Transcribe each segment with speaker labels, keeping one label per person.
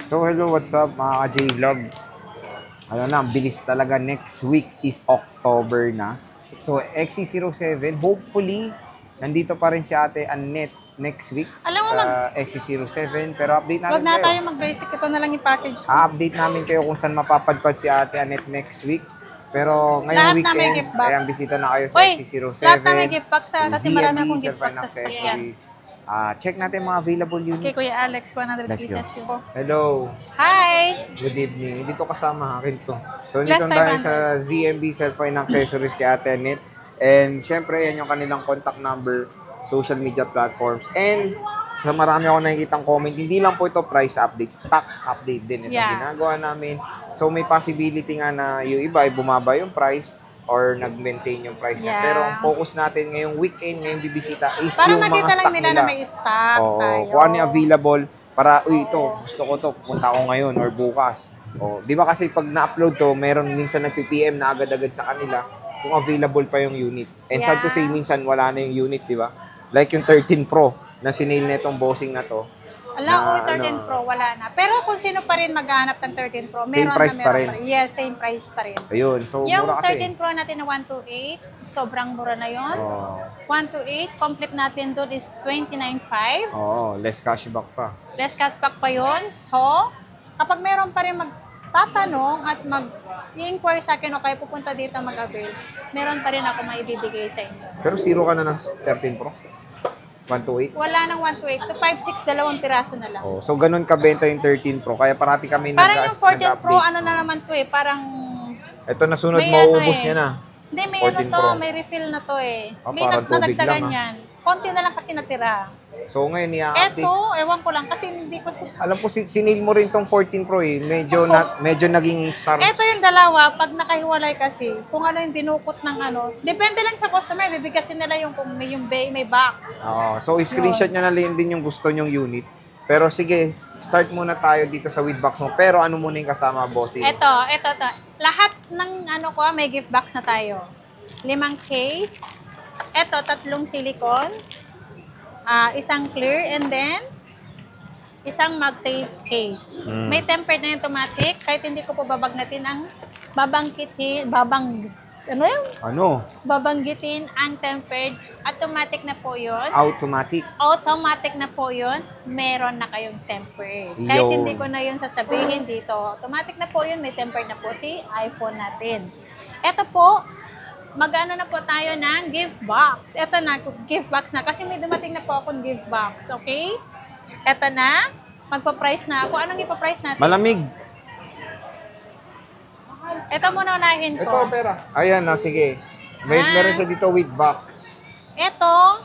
Speaker 1: So hello, what's up mga ka-J-Vlog? Ano na, ang bilis talaga. Next week is October na. So XC07, hopefully, nandito pa rin si Ate Annette next week sa XC07. Pero update namin
Speaker 2: Wag na tayo mag-basic. Ito na lang yung package ko.
Speaker 1: Update namin kayo kung saan mapapadpad si Ate Annette next week. Pero ngayong
Speaker 2: Lahat
Speaker 1: weekend, kaya bisita na kayo sa XC07.
Speaker 2: Lahat na may gift box kasi marami akong gift box sa sasakyan.
Speaker 1: Check natin mga available units.
Speaker 2: Okay, Kuya Alex, 100 pieces yun.
Speaker 1: Hello.
Speaker 2: Hi!
Speaker 1: Good evening. Dito kasama akin to. So, dito tayo sa ZMB Cellphone Accessories kay Ate Annette. And, syempre, yan yung kanilang contact number, social media platforms. And, sa marami ako nakikitang comment, hindi lang po ito price update, stock update din. Ito ginagawa namin. So, may possibility nga na yung iba ay bumaba yung price or nag-maintain yung price niya. Pero ang focus natin ngayong weekend, ngayong bibisita is para yung mga stock nila. Para makita lang nila na may stock tayo. Kung ano yung available para, ito, gusto ko to, punta ko ngayon or bukas. Di ba kasi pag na-upload to, meron minsan nag-PPM na agad-agad sa kanila kung available pa yung unit. And sad to say, minsan wala na yung unit, di ba? Like yung 13 Pro na sinail na itong bossing na to.
Speaker 2: Alam ko, 13 Pro, wala na. Pero kung sino pa rin maghahanap ng 13 Pro, meron na meron pa rin. Yes, same price pa rin.
Speaker 1: Ayun, so
Speaker 2: yung
Speaker 1: mura kasi.
Speaker 2: Yung 13 Pro natin na 128, sobrang mura na yun. 128, complete natin doon is 29.5.
Speaker 1: Less cashback pa.
Speaker 2: Less cashback pa yun. So, kapag meron pa rin magtatanong at mag-inquire sa akin o kayo pupunta dito mag-avail, meron pa rin ako maibibigay sa inyo.
Speaker 1: Pero zero ka na ng 13 Pro? 128?
Speaker 2: Wala nang 128. 256, dalawang piraso na lang.
Speaker 1: So, ganun kabenta yung 13 Pro. Kaya parati kami
Speaker 2: parang yung 14 Pro, ano na naman to parang...
Speaker 1: Ito nasunod, mauubos niya na.
Speaker 2: Hindi, may may refill na to may nadagdagan yan. Konti na lang kasi natira.
Speaker 1: So, ngayon i-update.
Speaker 2: Eto, ewan ko lang kasi hindi ko...
Speaker 1: Alam ko, sinil mo rin tong 14 Pro Medyo naging star.
Speaker 2: Eto yung dalawa, pag nakahiwalay kasi, kung ano yung dinukot ng depende lang sa customer, bibigasin nila yung kung may box.
Speaker 1: So, screenshot nyo na lang din yung gusto nyong unit. Pero sige, start muna tayo dito sa with box mo. Pero ano muna yung kasama, bossy?
Speaker 2: Ito. Lahat ng may gift box na tayo. 5 case. Ito, 3 silicone. Isang clear, and then isang MagSafe case. May tempered na automatic. Kahit hindi ko po babanggitin ang babanggitin ang tempered. Automatic na po yun. Automatic na po yun. Meron na kayong tempered. Kahit hindi ko na yun sasabihin dito. Automatic na po yun. May tempered na po si iPhone natin. Ito po, mag-ano na po tayo ng gift box. Ito na, gift box na. Kasi may dumating na po akong gift box. Okay? Ito na. Magpa-price na ako. Anong ipa-price natin?
Speaker 1: Malamig.
Speaker 2: Ito muna unahin ko.
Speaker 1: Ito, pera. Ayan, sige. Meron siya dito with box.
Speaker 2: Ito.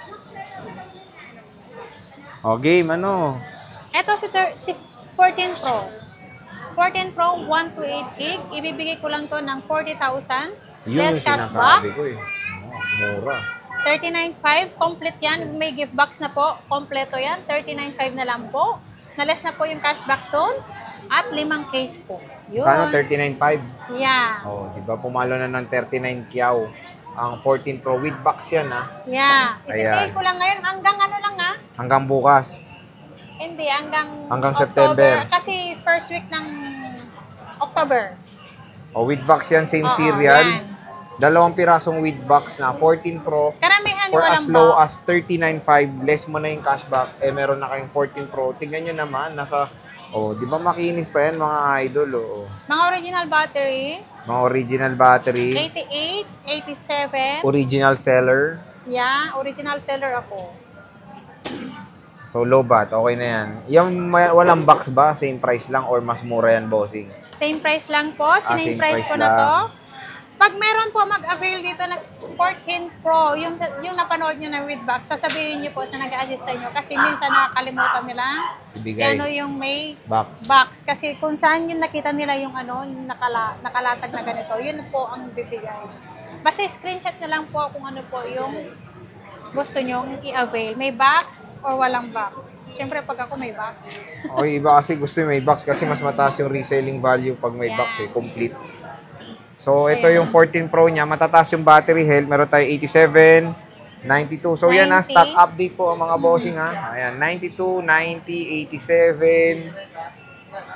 Speaker 1: Game,
Speaker 2: Ito si 14 Pro. 14 Pro, 128 gig. Ibibigay ko lang to ng 40,000. Less cashback.
Speaker 1: Mura.
Speaker 2: 39.5. Complete yan. May gift box na po. Kompleto yan. 39.5 na lang po. Na-less na po yung cashback doon. At 5 case po. Yun.
Speaker 1: Kano? 39.5?
Speaker 2: Yeah.
Speaker 1: Diba pumalo na ng 39 kyaw. Ang 14 Pro with box yan,
Speaker 2: Yeah. Isisale ko lang ngayon. Hanggang
Speaker 1: Hanggang bukas.
Speaker 2: Hindi, hanggang
Speaker 1: September.
Speaker 2: Kasi first week ng October.
Speaker 1: With box yan, same serial. Yan. 2 pirasong with box na 14 Pro.
Speaker 2: Karamihan
Speaker 1: for as low as 39.5, less mo na yung cashback, meron na kayong 14 Pro. Tingnan nyo naman, di ba makinis pa yan mga idol,
Speaker 2: Mga original battery. 88, 87.
Speaker 1: Original seller.
Speaker 2: Yeah, original seller ako.
Speaker 1: So, low bat, okay na yan. Yung walang box ba, same price lang or mas mura yan, bossing?
Speaker 2: Same price lang po. Same price ko na to. Pag meron po mag-avail dito ng 14 Pro, yung napanood nyo na with box, sasabihin nyo po sa nag-a-assist sa inyo. Kasi minsan nakakalimutan nila. Yung may box. Kasi kung saan yung nakita nila yung nakalatag na ganito, yun po ang bibigay. Basta screenshot nyo lang po kung ano po yung gusto nyo i-avail. May box or walang box. Siyempre, pag ako may box.
Speaker 1: Iba kasi gusto may box kasi mas mataas yung reselling value pag may box, complete. So, ito yung 14 Pro niya. Matataas yung battery health. Meron tayo 87, 92. So, yan stock update po ang mga bossing, Ayan, 92, 90, 87.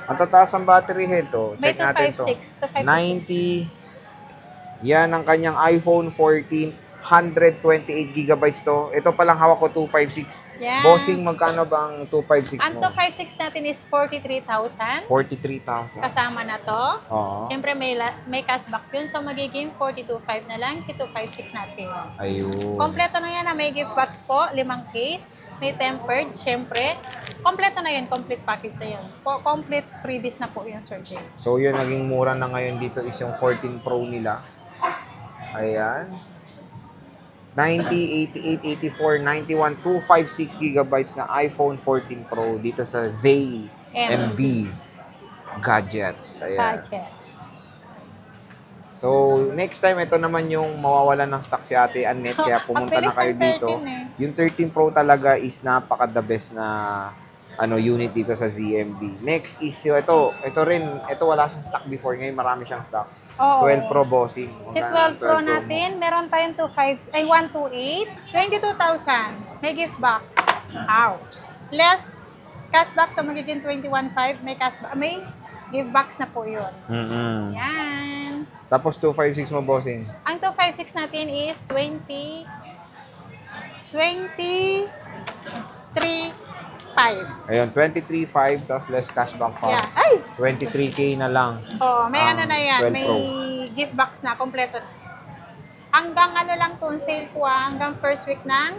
Speaker 1: Ang tataas ang battery health, oh.
Speaker 2: May
Speaker 1: Check natin to.
Speaker 2: 256.
Speaker 1: 90. Yan ang kanyang iPhone 14. 128 gigabytes to. Ito palang hawak ko, 256.
Speaker 2: Yan.
Speaker 1: Bossing, magkano ba ang 256
Speaker 2: Ang
Speaker 1: mo?
Speaker 2: 256 natin is 43,000.
Speaker 1: 43,000.
Speaker 2: Kasama na to.
Speaker 1: Oo.
Speaker 2: Siyempre may cashback yun. So magiging 42,500 na lang si 256 natin.
Speaker 1: Ayun.
Speaker 2: Kompleto na yan na may gift box po, 5 case. May tempered, siyempre. Kompleto na yan, complete package na yan. Complete freebies na po yung Sir Jay.
Speaker 1: So, yun, naging mura na ngayon dito is yung 14 Pro nila. Ayan. 90, 88, 84, 91, 256 gigabytes na iPhone 14 Pro dito sa ZMB Gadgets. Ayan.
Speaker 2: Gadgets.
Speaker 1: So, next time, ito naman yung mawawalan ng stock si Ate Annette. Kaya pumunta na kayo dito. Yung 13 Pro talaga is napaka-the best na unit dito sa ZMB. Next is ito rin, ito wala siyang stock before, ngayon marami siyang stock.
Speaker 2: Oo.
Speaker 1: 12 Pro bossing.
Speaker 2: Si 12 Pro natin, meron tayong 128, 22,000. May gift box. Out. Less cashback, so magiging 21,500. May gift box na po yun. Yan.
Speaker 1: Tapos 256 mo bossing.
Speaker 2: Ang 256 natin is 23,500.
Speaker 1: Ayun, 23,500 tapos less cashback pa.
Speaker 2: Yeah. Ay!
Speaker 1: 23K na lang.
Speaker 2: Oh, may ano na yan.
Speaker 1: 12
Speaker 2: May
Speaker 1: Pro.
Speaker 2: gift box na. Kompleto na. Hanggang ano lang to, sale ko hanggang first week ng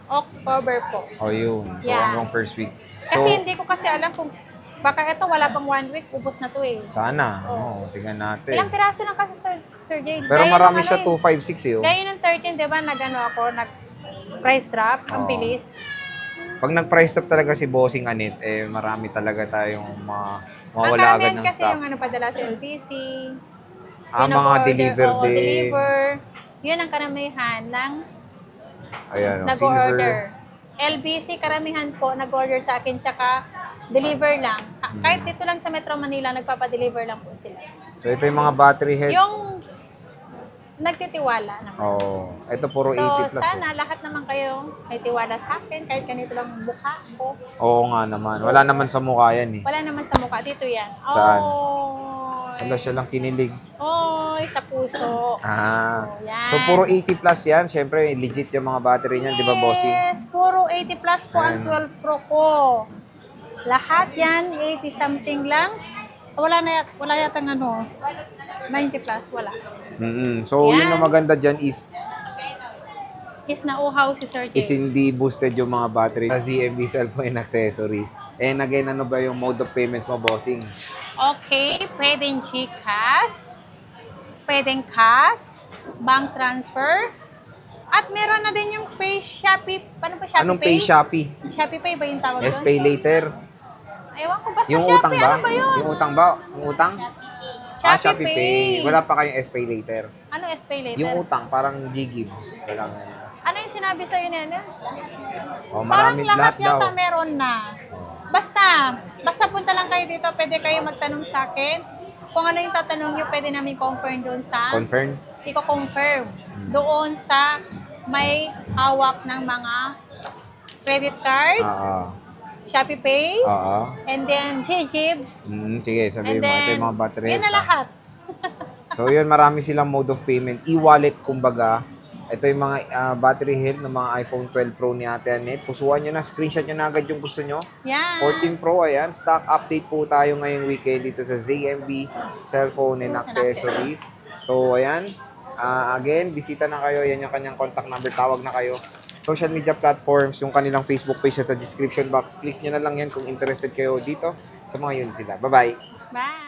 Speaker 2: October po.
Speaker 1: Oh, yun. So,
Speaker 2: Yeah.
Speaker 1: hanggang first week. So,
Speaker 2: Kasi hindi ko kasi alam kung baka ito wala pang 1 week, ubos na to eh.
Speaker 1: sana. Tingnan natin.
Speaker 2: Ilang piraso lang kasi Sir Jay.
Speaker 1: Pero
Speaker 2: Gaya
Speaker 1: marami
Speaker 2: ng
Speaker 1: siya,
Speaker 2: ano
Speaker 1: 256 eh. Oh.
Speaker 2: Gaya ng 13, di ba, nag-ano ako, nag-price drop, ang
Speaker 1: Oo.
Speaker 2: bilis.
Speaker 1: Pag nag-price stop talaga si Bossing Annette, marami talaga tayong
Speaker 2: Ang
Speaker 1: mawala agad
Speaker 2: karamihan
Speaker 1: ng
Speaker 2: kasi
Speaker 1: stock.
Speaker 2: yung padala sa LTC,
Speaker 1: Mga
Speaker 2: pinag-order,
Speaker 1: deliver
Speaker 2: oo,
Speaker 1: din.
Speaker 2: deliver. Yun ang karamihan ng
Speaker 1: Ayan,
Speaker 2: nag-order. LBC, karamihan po nag-order sa akin, saka deliver lang. Kahit dito lang sa Metro Manila, nagpapadeliver lang po sila.
Speaker 1: So, ito yung mga battery health.
Speaker 2: Yung nagtitiwala naman.
Speaker 1: Oh, ito puro
Speaker 2: So,
Speaker 1: 80 plus.
Speaker 2: sana lahat naman kayo may tiwala sa akin, kahit ganito lang ang mukha ko.
Speaker 1: Oo nga naman. Wala naman sa mukha yan eh.
Speaker 2: Wala naman sa mukha. Dito yan.
Speaker 1: Saan?
Speaker 2: Oy.
Speaker 1: Wala siya lang kinilig.
Speaker 2: Oy, sa puso.
Speaker 1: Ah.
Speaker 2: Oh, yan.
Speaker 1: So, puro 80 plus yan. Siyempre, legit yung mga battery niyan, di ba, Bossing?
Speaker 2: Yes, puro 80 plus po ang
Speaker 1: Ayan.
Speaker 2: 12 Pro ko. Lahat yan, 80 something lang. Wala yatang 90 plus, wala.
Speaker 1: So,
Speaker 2: Yan.
Speaker 1: yun ang maganda dyan is
Speaker 2: Nauhaw si Sir Jay.
Speaker 1: hindi boosted yung mga battery sa ZMB cellphone accessories. And again, ano ba yung mode of payments mo, Bossing?
Speaker 2: Okay, pwedeng GCash, pwedeng cash, bank transfer, at meron na din yung Pay Shopee. Paano ba Shopee
Speaker 1: Anong
Speaker 2: Pay?
Speaker 1: Pay Shopee?
Speaker 2: Shopee Pay ba yung tawag doon?
Speaker 1: S-Pay later?
Speaker 2: Ewan ko, basta
Speaker 1: Yung
Speaker 2: Shopee.
Speaker 1: utang ba?
Speaker 2: Ano ba yun?
Speaker 1: Yung utang ba? Yung utang?
Speaker 2: Shopee Pay.
Speaker 1: Wala pa kayong S-Pay later.
Speaker 2: Ano S-Pay later?
Speaker 1: Yung utang, parang G-Gives. Wala nga.
Speaker 2: Ano yung sinabi sa'yo nila?
Speaker 1: Oh,
Speaker 2: Parang
Speaker 1: marami
Speaker 2: lahat
Speaker 1: daw.
Speaker 2: yata meron na. Basta punta lang kayo dito, pwede kayo magtanong sa akin. Kung ano yung tatanong nyo, pwede namin confirm doon sa...
Speaker 1: Confirm?
Speaker 2: Iko-confirm. Doon sa may hawak ng mga credit card, Shopee Pay, and then G-Gives.
Speaker 1: Sige, sabihin
Speaker 2: And
Speaker 1: mo. Ito
Speaker 2: then,
Speaker 1: yung mga battery.
Speaker 2: yun na lahat.
Speaker 1: So, yun, marami silang mode of payment. E-wallet, kumbaga. Ito yung mga battery health ng mga iPhone 12 Pro ni Ate Annette. Pusuan nyo na, screenshot nyo na agad yung gusto nyo.
Speaker 2: Yan.
Speaker 1: 14 Pro, ayan. Stock update po tayo ngayong weekend dito sa ZMB Cellphone and Accessories. So, ayan. Again, bisita na kayo. Yan yung kanyang contact number. Tawag na kayo. Social media platforms, yung kanilang Facebook page sa description box. Click nyo na lang yan kung interested kayo dito sa mga yun sila. Bye-bye!
Speaker 2: Bye!